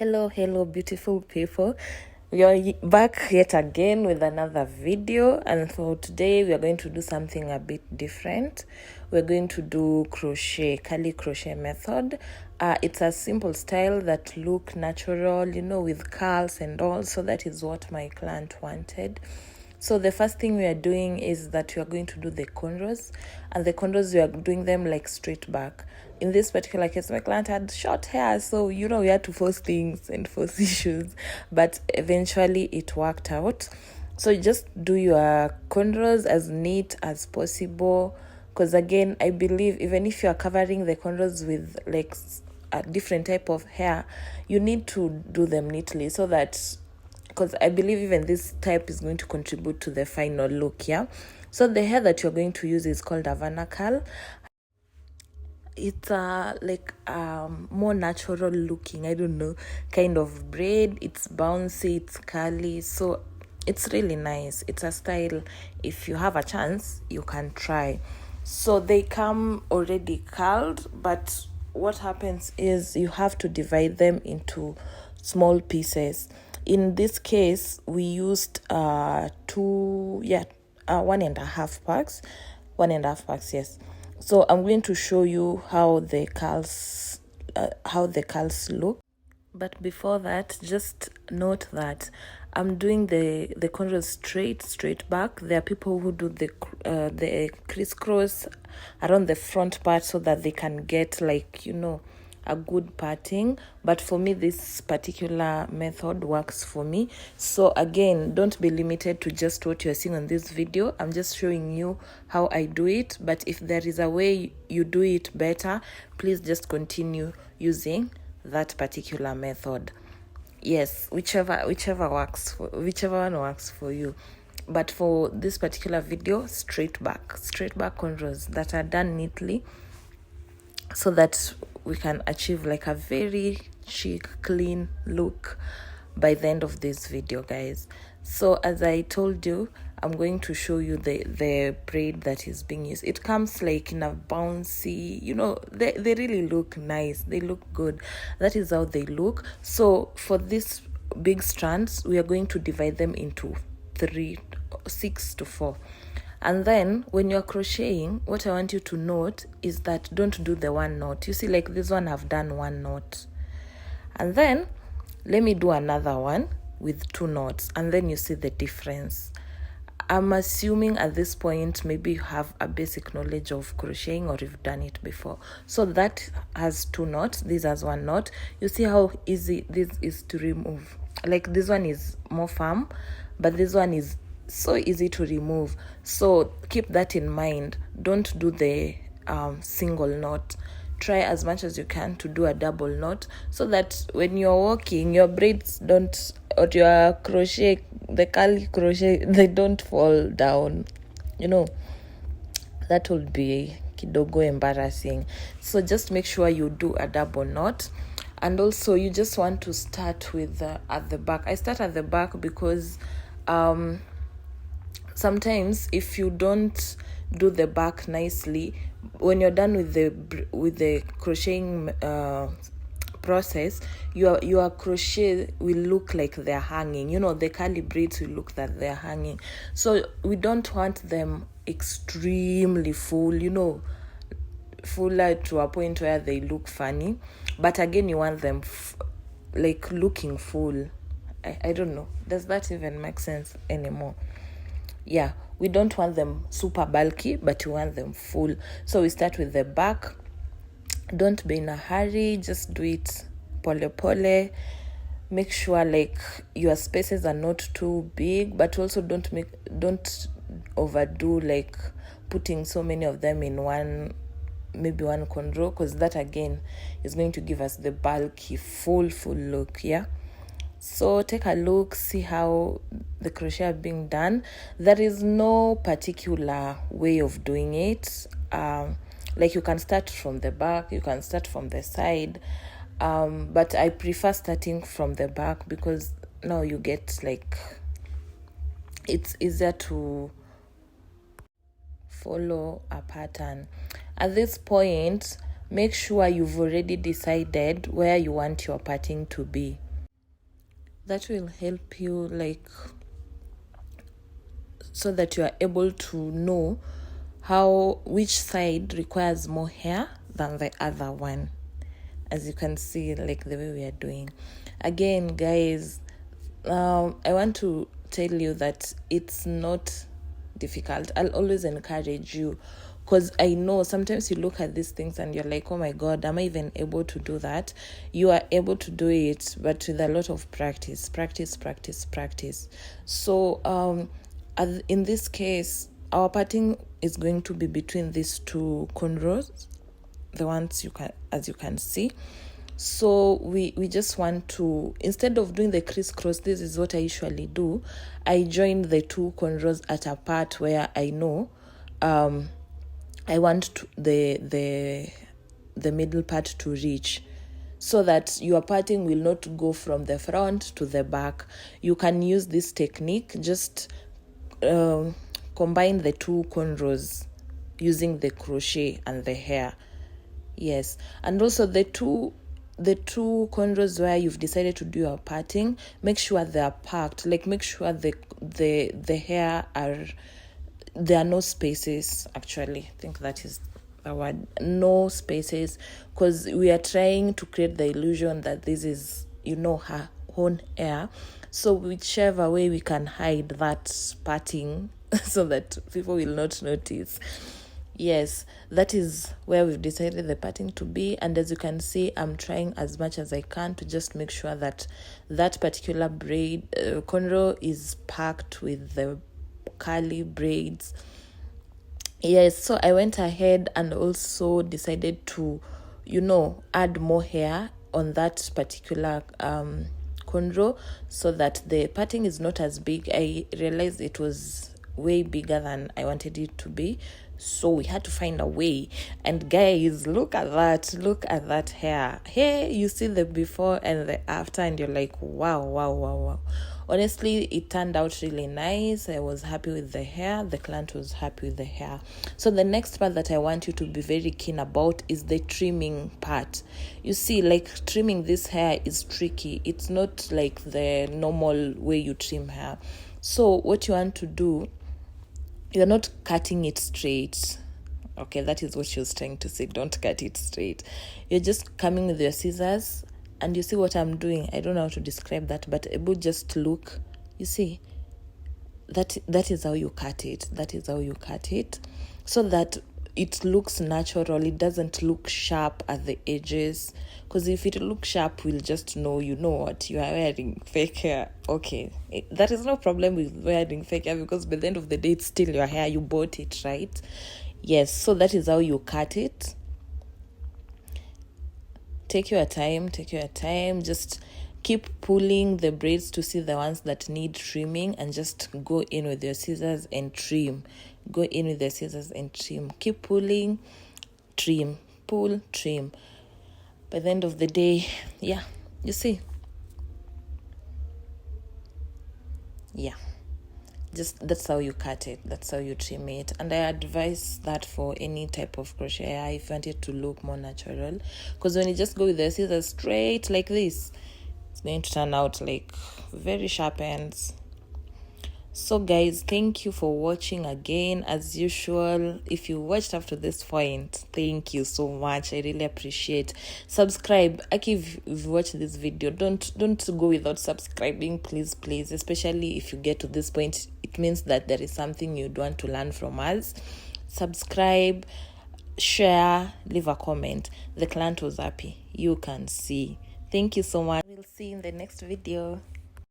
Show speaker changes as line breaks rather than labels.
Hello, beautiful people. We are back yet again with another video, and for today we are going to do something a bit different. We're going to do curly crochet method. It's a simple style that look natural, with curls and all. So that is what my client wanted. So the first thing we are doing is that we are going to do the cornrows, and the cornrows we are doing them like straight back. In this particular case, my client had short hair, so we had to force things and force issues, but eventually it worked out. So you just do your cornrows as neat as possible, because again, I believe even if you are covering the cornrows with like a different type of hair, you need to do them neatly so that, because I believe even this type is going to contribute to the final look. So the hair that you're going to use is called Havana curl. It's more natural looking, I don't know, kind of braid. It's bouncy, it's curly, so it's really nice. It's a style, if you have a chance, you can try. So they come already curled, but what happens is you have to divide them into small pieces. In this case, we used 1.5 packs. 1.5 packs, yes. So I'm going to show you how the curls look. But before that, just note that I'm doing the cornrows straight back. There are people who do the crisscross around the front part so that they can get a good parting. But for me, this particular method works for me. So again, don't be limited to just what you're seeing on this video. I'm just showing you how I do it. But if there is a way you do it better, please just continue using that particular method. Yes, whichever one works for you. But for this particular video, straight back cornrows that are done neatly, so that we can achieve like a very chic, clean look by the end of this video, guys. So as I told you, I'm going to show you the braid that is being used. It comes like in a bouncy, they really look nice. They look good. That is how they look. So for these big strands, we are going to divide them into 6 to 4. And then when you're crocheting, what I want you to note is that don't do the one knot. You see, like this one, I've done one knot. And then let me do another one with 2 knots, and then you see the difference. I'm assuming at this point, maybe you have a basic knowledge of crocheting or you've done it before. So that has 2 knots. This has 1 knot. You see how easy this is to remove. Like this one is more firm, but this one is so easy to remove. So keep that in mind. Don't do the single knot. Try as much as you can to do a double knot, so that when you're walking, your braids don't, or your crochet, the curly crochet, they don't fall down. That would be kidogo embarrassing. So just make sure you do a double knot. And also you just want to start with at the back. I start at the back because sometimes if you don't do the back nicely, when you're done with the crocheting process, your crochet will look like they're hanging. The curly braids will look that they're hanging. So we don't want them extremely full, fuller to a point where they look funny. But again, you want them like looking full. I don't know. Does that even make sense anymore? Yeah, we don't want them super bulky, but we want them full. So we start with the back. Don't be in a hurry. Just do it pole. Make sure like your spaces are not too big, but also don't overdo like putting so many of them in maybe one cornrow, because that again is going to give us the bulky full look. So take a look, see how the crochet are being done. There is no particular way of doing it. Like you can start from the back, you can start from the side. But I prefer starting from the back because now you get like, it's easier to follow a pattern. At this point, make sure you've already decided where you want your parting to be. That will help you, like, so that you are able to know which side requires more hair than the other one, as you can see, like the way we are doing. Again, guys, I want to tell you that it's not difficult. I'll always encourage you, because I know sometimes you look at these things and you're like, oh my god, am I even able to do that? You are able to do it, but with a lot of practice. So in this case, our parting is going to be between these two cornrows, the ones as you can see. So we just want to, instead of doing the crisscross, this is what I usually do. I join the two cornrows at a part where I know I want the middle part to reach, so that your parting will not go from the front to the back. You can use this technique, just combine the two cornrows using the crochet and the hair. Yes, and also the two cornrows where you've decided to do your parting, make sure they are packed. Like, make sure the hair there are no spaces. Actually, I think that is the word, no spaces, because we are trying to create the illusion that this is, her own hair. So whichever way we can hide that parting so that people will not notice. Yes, that is where we've decided the parting to be. And as you can see, I'm trying as much as I can to just make sure that that particular braid cornrow is packed with the curly braids. Yes, so I went ahead and also decided to, add more hair on that particular cornrow, so that the parting is not as big. I realized it was way bigger than I wanted it to be, so we had to find a way. And guys, look at that hair. Hey, you see the before and the after, and you're like, wow. Honestly, it turned out really nice. I was happy with the hair. The client was happy with the hair. So the next part that I want you to be very keen about is the trimming part. You see, like, trimming this hair is tricky. It's not like the normal way you trim hair. So what you want to do, you're not cutting it straight. Okay, that is what she was trying to say. Don't cut it straight. You're just coming with your scissors, and you see what I'm doing. I don't know how to describe that, but it would just look, you see, that is how you cut it. That is how you cut it, so that it looks natural. It doesn't look sharp at the edges, because if it looks sharp, we'll just know, what, you are wearing fake hair. Okay, that is no problem with wearing fake hair, because by the end of the day, it's still your hair. You bought it, right? Yes, so that is how you cut it. Take your time. Just keep pulling the braids to see the ones that need trimming, and just go in with your scissors and trim. Keep pulling, trim, pull, trim. By the end of the day, yeah, you see, yeah, just that's how you cut it, that's how you trim it. And I advise that for any type of crochet, if you want it to look more natural, because when you just go with the scissors straight like this, it's going to turn out like very sharp ends. So guys, thank you for watching again. As usual, if you watched up to this point, thank you so much. I really appreciate. Subscribe. If you've watched this video, don't go without subscribing, please, especially if you get to this point. It means that there is something you'd want to learn from us. Subscribe, share, leave a comment. The client was happy, you can see. Thank you so much. We'll see you in the next video.